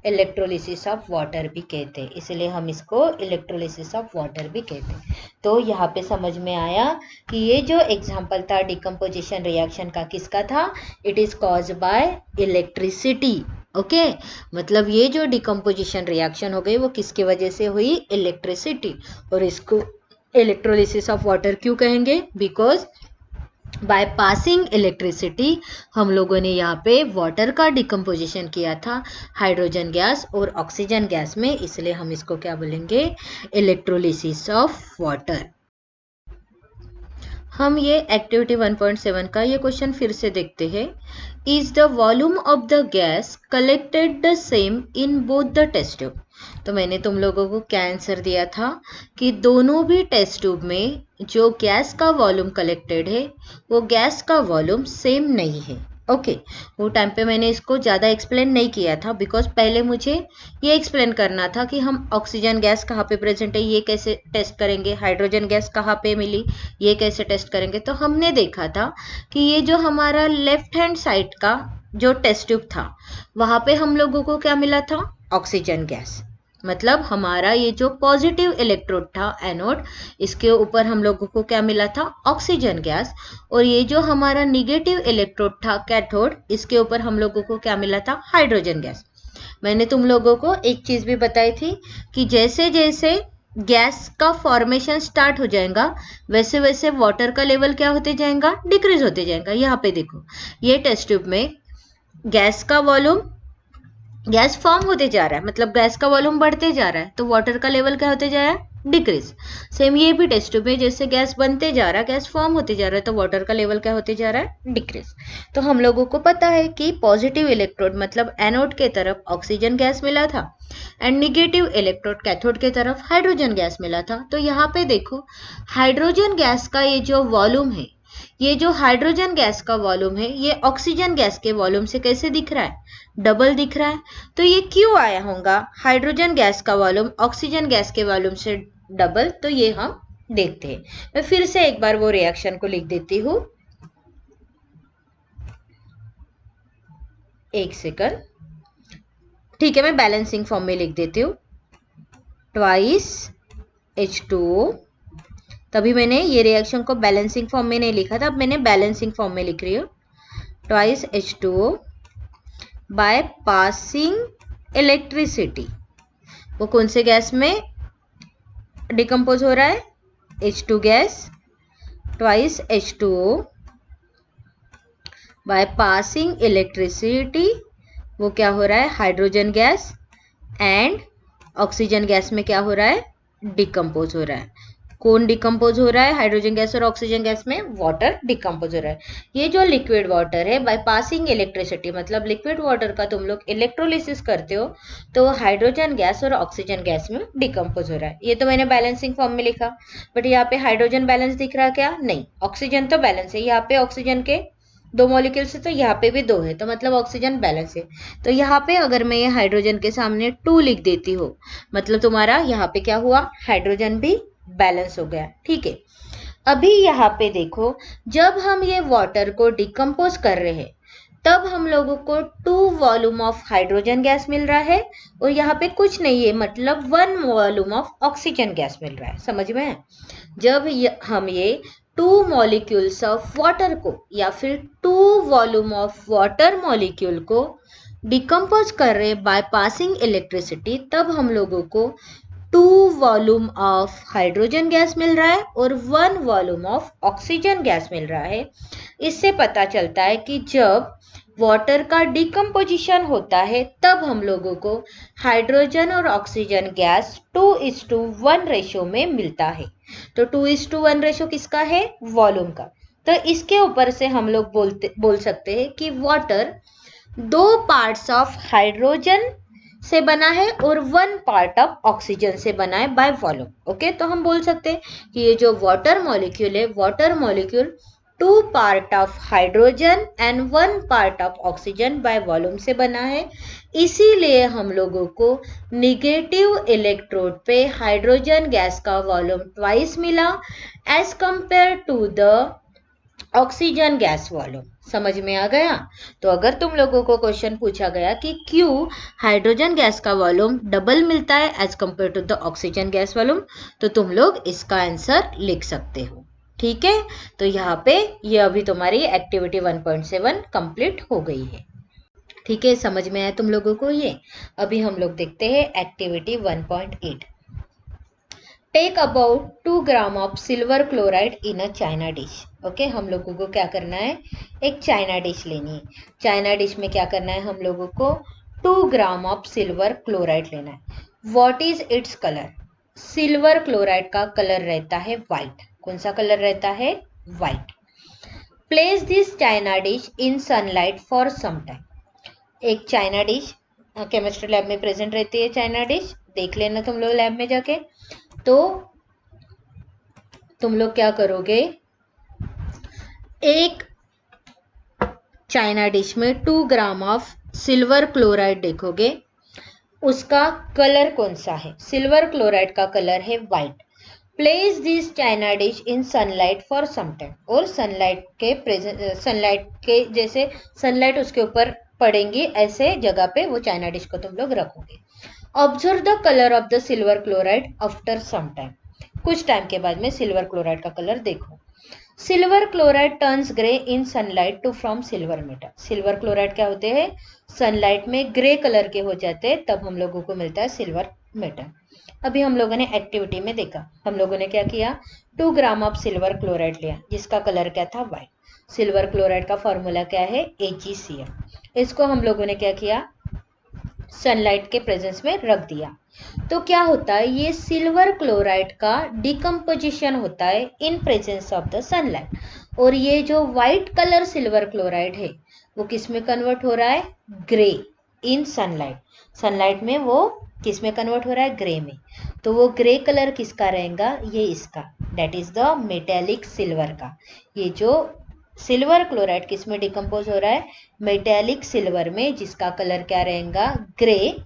इलेक्ट्रोलिसिस ऑफ वाटर भी कहते हैं। इसलिए हम इसको इलेक्ट्रोलिसिस ऑफ वाटर भी कहते हैं। तो यहाँ पे समझ में आया कि ये जो एग्जाम्पल था डिकम्पोजिशन रिएक्शन का किसका था, it is cause by electricity. Okay, मतलब ये जो डिकम्पोजिशन रिएक्शन हो गई वो किसकी वजह से हुई, इलेक्ट्रिसिटी। और इसको इलेक्ट्रोलिसिस ऑफ वाटर क्यों कहेंगे, बिकॉज बाय पासिंग इलेक्ट्रिसिटी हम लोगों ने यहाँ पे वाटर का डिकम्पोजिशन किया था हाइड्रोजन गैस और ऑक्सीजन गैस में, इसलिए हम इसको क्या बोलेंगे, इलेक्ट्रोलिसिस ऑफ वाटर। हम ये एक्टिविटी 1.7 का ये क्वेश्चन फिर से देखते हैं। Is the volume of the gas collected the same in both the test tube. तो मैंने तुम लोगों को क्या आंसर दिया था कि दोनों भी टेस्ट ट्यूब में जो गैस का वॉल्यूम कलेक्टेड है वो गैस का वॉल्यूम सेम नहीं है। ओके, वो टाइम पे मैंने इसको ज़्यादा एक्सप्लेन नहीं किया था, बिकॉज पहले मुझे ये एक्सप्लेन करना था कि हम ऑक्सीजन गैस कहाँ पे प्रेजेंट है ये कैसे टेस्ट करेंगे, हाइड्रोजन गैस कहाँ पे मिली ये कैसे टेस्ट करेंगे। तो हमने देखा था कि ये जो हमारा लेफ्ट हैंड साइड का जो टेस्ट ट्यूब था वहाँ पे हम लोगों को क्या मिला था, ऑक्सीजन गैस। मतलब हमारा ये जो पॉजिटिव इलेक्ट्रोड था एनोड, इसके ऊपर हम लोगों को क्या मिला था? Oxygen gas. और ये जो हमारा निगेटिव इलेक्ट्रोड था कैथोड, इसके ऊपर हम लोगों को क्या मिला था? Hydrogen gas. मैंने तुम लोगों को एक चीज भी बताई थी कि जैसे जैसे गैस का फॉर्मेशन स्टार्ट हो जाएगा वैसे वैसे वाटर का लेवल क्या होते जाएगा? डिक्रीज होते जाएगा। यहाँ पे देखो, ये टेस्ट ट्यूब में गैस का वॉल्यूम, गैस फॉर्म होते जा रहा है, मतलब गैस का वॉल्यूम बढ़ते जा रहा है, तो वाटर का लेवल क्या होते जा रहा है? डिक्रीज। सेम ये भी टेस्ट ट्यूब में जैसे गैस बनते जा रहा है, गैस फॉर्म होते जा रहा है, तो वाटर का लेवल क्या होते जा रहा है? डिक्रीज। तो हम लोगों को पता है कि पॉजिटिव इलेक्ट्रोड मतलब एनोड के तरफ ऑक्सीजन गैस मिला था एंड निगेटिव इलेक्ट्रोड कैथोड के तरफ हाइड्रोजन गैस मिला था। तो यहाँ पे देखो, हाइड्रोजन गैस का ये जो वॉल्यूम है, ये जो हाइड्रोजन गैस का वॉल्यूम है, ये ऑक्सीजन गैस के वॉल्यूम से कैसे दिख रहा है? डबल दिख रहा है। तो ये क्यों आया होगा हाइड्रोजन गैस का वॉल्यूम ऑक्सीजन गैस के वॉल्यूम से डबल? तो ये हम देखते हैं। मैं फिर से एक बार वो रिएक्शन को लिख देती हूँ, एक सेकंड। ठीक है, मैं बैलेंसिंग फॉर्म में लिख देती हूँ, ट्वाइस H2O। तभी मैंने ये रिएक्शन को बैलेंसिंग फॉर्म में नहीं लिखा था, अब मैंने बैलेंसिंग फॉर्म में लिख रही हूँ, twice H2O by passing electricity. वो कौन से गैस में डिकम्पोज हो रहा है? H2 gas, twice H2O by passing electricity. वो क्या हो रहा है? Hydrogen gas and oxygen gas में क्या हो रहा है? डिकम्पोज हो रहा है। कौन डिकम्पोज हो रहा है? हाइड्रोजन गैस और ऑक्सीजन गैस में वाटर डिकम्पोज हो रहा है। ये जो लिक्विड वाटर है, बाय पासिंग इलेक्ट्रिसिटी, मतलब लिक्विड वाटर का तुम लोग इलेक्ट्रोलिसिस करते हो तो हाइड्रोजन गैस और ऑक्सीजन गैस में डिकम्पोज हो रहा है। ये तो मैंने बैलेंसिंग फॉर्म में लिखा, बट यहाँ पे हाइड्रोजन बैलेंस दिख रहा क्या? नहीं, ऑक्सीजन तो बैलेंस है। यहाँ पे ऑक्सीजन के 2 मॉलिक्यूल्स है, तो यहाँ पे भी 2 है, तो मतलब ऑक्सीजन बैलेंस है। तो यहाँ पे अगर मैं ये हाइड्रोजन के सामने 2 लिख देती हूँ, मतलब तुम्हारा यहाँ पे क्या हुआ? हाइड्रोजन भी बैलेंस हो गया। ठीक है, अभी यहाँ पे देखो, जब हम ये वाटर को डिकम्पोज कर रहे हैं तब हम लोगों को 2 वॉल्यूम ऑफ हाइड्रोजन गैस मिल रहा है और यहाँ पे कुछ नहीं है, मतलब 1 वॉल्यूम ऑफ ऑक्सीजन गैस मिल रहा है। समझ में है? जब हम ये 2 मॉलिक्यूल्स ऑफ वाटर को या फिर 2 वॉल्यूम ऑफ वाटर मॉलिक्यूल को डिकम्पोज कर रहे बाय पासिंग इलेक्ट्रिसिटी, तब हम लोगों को 2 वॉल्यूम ऑफ हाइड्रोजन गैस मिल रहा है और 1 वॉल्यूम ऑफ ऑक्सीजन गैस मिल रहा है। इससे पता चलता है कि जब वाटर का डिकम्पोजिशन होता है तब हम लोगों को हाइड्रोजन और ऑक्सीजन गैस 2:1 रेशो में मिलता है। तो 2:1 रेशो किसका है? वॉल्यूम का। तो इसके ऊपर से हम लोग बोल सकते हैं कि वाटर 2 पार्ट्स ऑफ हाइड्रोजन से बना है और 1 पार्ट ऑफ ऑक्सीजन से बना है बाय वॉल्यूम। ओके, तो हम बोल सकते हैं कि ये जो वाटर मॉलिक्यूल है, water molecule 2 part of hydrogen and 1 part of oxygen by volume से बना है। इसीलिए हम लोगों को निगेटिव इलेक्ट्रोड पे हाइड्रोजन गैस का वॉल्यूम ट्वाइस मिला as compare to the oxygen gas volume. समझ में आ गया? तो अगर तुम लोगों को क्वेश्चन पूछा गया कि क्यों हाइड्रोजन गैस का वॉल्यूम डबल मिलता है as compare to the oxygen gas volume, तो तुम लोग इसका आंसर लिख सकते हो। ठीक है, तो यहाँ पे ये अभी तुम्हारी एक्टिविटी 1.7 कंप्लीट हो गई है। ठीक है, समझ में आया तुम लोगों को ये? अभी हम लोग देखते हैं activity 1.8। Take about 2 gram of silver chloride in a china dish. Okay, हम लोगों को क्या करना है? एक चाइना डिश लेनी है। चाइना डिश में क्या करना है? हम लोगों को 2 ग्राम ऑफ सिल्वर क्लोराइड लेना है। What is its colour? Silver chloride का कलर रहता है व्हाइट। कौन सा कलर रहता है? White. Place this china dish in sunlight for some time. एक चाइना डिश केमिस्ट्री लैब में प्रेजेंट रहती है। चाइना डिश देख लेना तुम लोग लैब में जाके। तो तुम लोग क्या करोगे? एक चाइना डिश में 2 ग्राम ऑफ सिल्वर क्लोराइड देखोगे, उसका कलर कौन सा है? सिल्वर क्लोराइड का कलर है white. Place this china dish in sunlight for some time. और सनलाइट के जैसे सनलाइट उसके ऊपर पड़ेंगी ऐसे जगह पे वो चाइना डिश को तुम लोग रखोगे। Observe the colour of the silver chloride after some time. कुछ टाइम के बाद में सिल्वर क्लोराइड का कलर देखो। Silver chloride turns grey in sunlight to from silver metal. Silver chloride क्या होते हैं, सनलाइट में ग्रे कलर के हो जाते हैं, तब हम लोगों को मिलता है सिल्वर मेटल। अभी हम लोगों ने एक्टिविटी में देखा, हम लोगों ने क्या किया, 2 ग्राम ऑफ सिल्वर क्लोराइड लिया जिसका कलर क्या था, व्हाइट। सिल्वर क्लोराइड का फॉर्मूला क्या है, AgCl। इसको हम लोगों ने क्या किया, सनलाइट के प्रेजेंस में रख दिया। तो क्या होता है, ये सिल्वर क्लोराइड का डिकम्पोजिशन होता है इन प्रेजेंस ऑफ द सनलाइट, और ये जो व्हाइट कलर सिल्वर क्लोराइड है वो किस में कन्वर्ट हो रहा है, ग्रे इन सनलाइट। सनलाइट में वो किस में कन्वर्ट हो रहा है, ग्रे में। तो वो ग्रे कलर किसका रहेगा, ये इसका, that is the metallic silver का। ये जो सिल्वर क्लोराइड किस में डिकम्पोज हो रहा है, मेटेलिक सिल्वर में, जिसका कलर क्या रहेगा, ग्रे,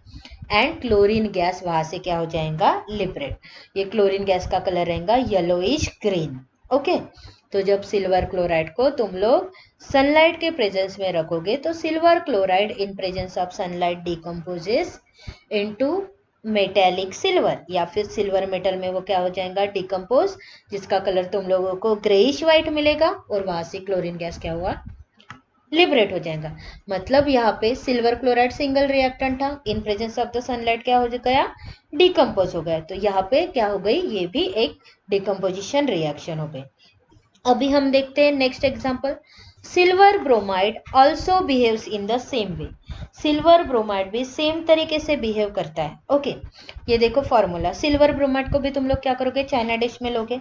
एंड क्लोरीन गैस वहां से क्या हो जाएगा, लिबरेट। ये क्लोरीन गैस का कलर रहेगा येलोइश ग्रीन। ओके, तो जब सिल्वर क्लोराइड को तुम लोग सनलाइट के प्रेजेंस में रखोगे तो silver chloride in presence of sunlight decomposes into metallic silver, या फिर सिल्वर मेटल में वो क्या हो जाएगा, डिकम्पोज, जिसका कलर तुम लोगों को ग्रेइश व्हाइट मिलेगा, और वहां से क्लोरीन गैस क्या हुआ, लिबरेट हो जाएगा। मतलब यहाँ पे सिल्वर क्लोराइड सिंगल रिएक्टेंट था, इन प्रेजेंस ऑफ द सनलाइट क्या हो गया, डिकम्पोज हो गया। तो यहाँ पे क्या हो गई, ये भी एक डिकम्पोजिशन रिएक्शन हो गई। अभी हम देखते हैं next example. Silver bromide also behaves in the same way. Silver bromide भी सेम तरीके से बिहेव करता है। ओके, ये देखो फॉर्मूला। सिल्वर ब्रोमाइड को भी तुम लोग क्या करोगे, चाइना डिश में लोगे,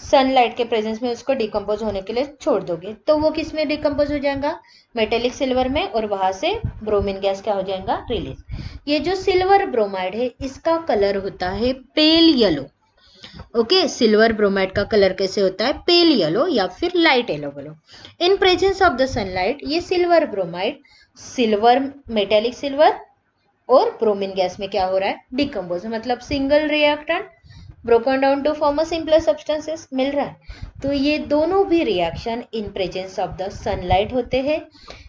सनलाइट के प्रेजेंस में उसको डिकम्पोज होने के लिए छोड़ दोगे, तो वो किस में डिकम्पोज हो जाएगा, मेटेलिक सिल्वर में, और वहां से ब्रोमीन गैस क्या हो जाएगा, रिलीज। ये जो सिल्वर ब्रोमाइड है इसका कलर होता है pale yellow. Okay, silver bromide का कलर कैसे होता है, पेल येलो या फिर लाइट येलो बोलो। In presence of the sunlight ये silver bromide silver metallic silver और ब्रोमीन गैस में क्या हो रहा है, डिकम्पोज, मतलब single reactant broken down to form a simpler substances मिल रहा है। तो ये दोनों भी reaction in presence of the sunlight होते हैं,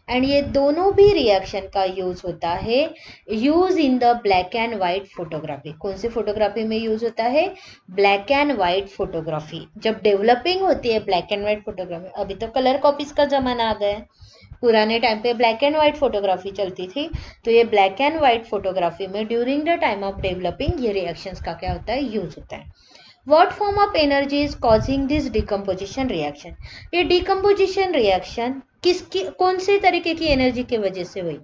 एंड ये दोनों भी रिएक्शन का यूज होता है, use in the black and white photography. कौन सी फोटोग्राफी में यूज होता है, ब्लैक एंड व्हाइट फोटोग्राफी। जब डेवलपिंग होती है ब्लैक एंड व्हाइट फोटोग्राफी, अभी तो कलर कॉपीज का जमाना आ गया है, पुराने टाइम पे ब्लैक एंड व्हाइट फोटोग्राफी चलती थी। तो ये ब्लैक एंड व्हाइट फोटोग्राफी में during the time of developing ये रिएक्शंस का क्या होता है, यूज होता है। What form of energy is causing this decomposition reaction? ये decomposition reaction किसकी, कौन से तरीके की एनर्जी की वजह से हुई,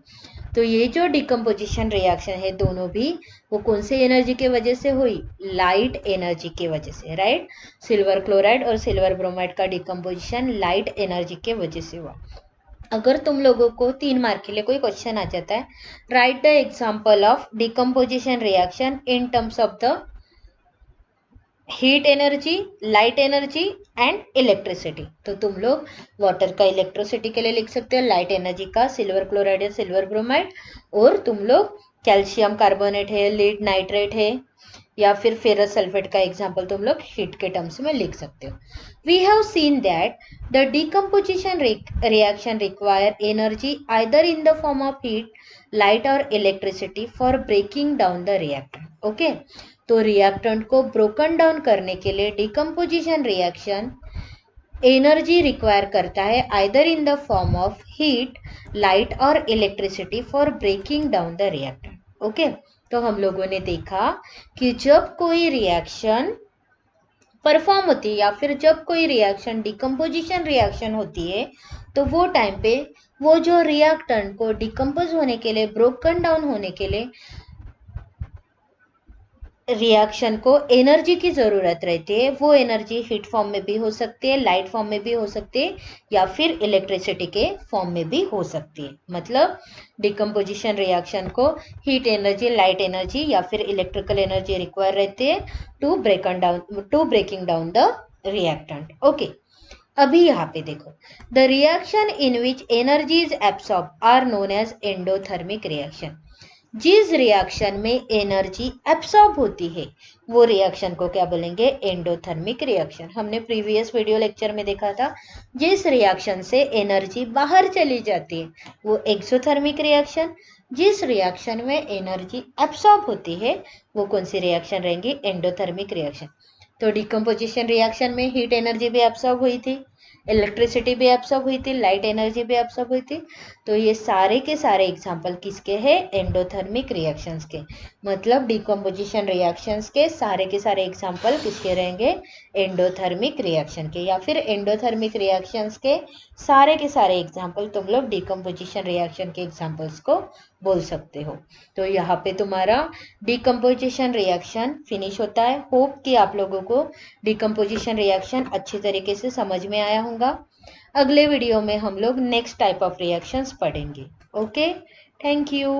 तो ये जो decomposition reaction है दोनों भी, वो कौन से एनर्जी की वजह से हुई, लाइट एनर्जी की वजह से, राइट। सिल्वर क्लोराइड और सिल्वर ब्रोमाइड का डिकम्पोजिशन लाइट एनर्जी के वजह से हुआ। अगर तुम लोगों को 3 मार्क के लिए कोई क्वेश्चन आ जाता है, right the example of decomposition reaction in terms of the heat energy, light energy and electricity, तो तुम लोग वाटर का इलेक्ट्रिसिटी के लिए लिख सकते हो, लाइट एनर्जी का सिल्वर क्लोराइड या सिल्वर ब्रोमाइड, और तुम लोग कैल्शियम कार्बोनेट है, लीड नाइट्रेट है, या फिर फेरस सल्फेट का एग्जाम्पल तुम लोग हीट के टर्म्स में लिख सकते हो। We have seen that the decomposition reaction require energy either in the form of heat, light और electricity for breaking down the reactant. Okay, तो रिएक्टेंट को ब्रोकन डाउन करने के लिए डिकम्पोजिशन रिएक्शन एनर्जी रिक्वायर करता है either in the form of heat, light और electricity for breaking down the reactant. Okay, तो हम लोगों ने देखा कि जब कोई रिएक्शन परफॉर्म होती है या फिर जब कोई रिएक्शन डिकम्पोजिशन रिएक्शन होती है, तो वो टाइम पे वो जो रिएक्टेंट को डिकम्पोज होने के लिए, ब्रोकन डाउन होने के लिए रिएक्शन को एनर्जी की ज़रूरत रहती है। वो एनर्जी हीट फॉर्म में भी हो सकती है, लाइट फॉर्म में भी हो सकती है, या फिर इलेक्ट्रिसिटी के फॉर्म में भी हो सकती है। मतलब डिकम्पोजिशन रिएक्शन को हीट एनर्जी, लाइट एनर्जी या फिर इलेक्ट्रिकल एनर्जी रिक्वायर रहती है to breaking down the reactant. Okay, अभी यहाँ पे देखो, the reaction in which energy is absorb are known as endothermic reaction. जिस रिएक्शन में एनर्जी एब्सॉर्ब होती है वो रिएक्शन को क्या बोलेंगे, एंडोथर्मिक रिएक्शन। हमने प्रीवियस वीडियो लेक्चर में देखा था, जिस रिएक्शन से एनर्जी बाहर चली जाती है वो एक्सोथर्मिक रिएक्शन, जिस रिएक्शन में एनर्जी एब्सॉर्ब होती है वो कौन सी रिएक्शन रहेंगी? Endothermic reaction. तो डिकम्पोजिशन रिएक्शन में हीट एनर्जी भी एब्सॉर्ब हुई थी, इलेक्ट्रिसिटी भी एब्सॉर्ब हुई थी, लाइट एनर्जी भी एब्सॉर्ब हुई थी। तो ये सारे के सारे एग्जाम्पल किसके हैं? एंडोथर्मिक रिएक्शंस के। मतलब डिकम्पोजिशन रिएक्शंस के सारे एग्जाम्पल किसके रहेंगे? एंडोथर्मिक रिएक्शन के। या फिर एंडोथर्मिक रिएक्शंस के सारे एग्जाम्पल तुम लोग डिकम्पोजिशन रिएक्शन के एग्जाम्पल्स को बोल सकते हो। तो यहाँ पे तुम्हारा डिकम्पोजिशन रिएक्शन फिनिश होता है। होप कि आप लोगों को डिकम्पोजिशन रिएक्शन अच्छी तरीके से समझ में आया होगा। अगले वीडियो में हम लोग नेक्स्ट टाइप ऑफ रिएक्शंस पढ़ेंगे। Okay, thank you.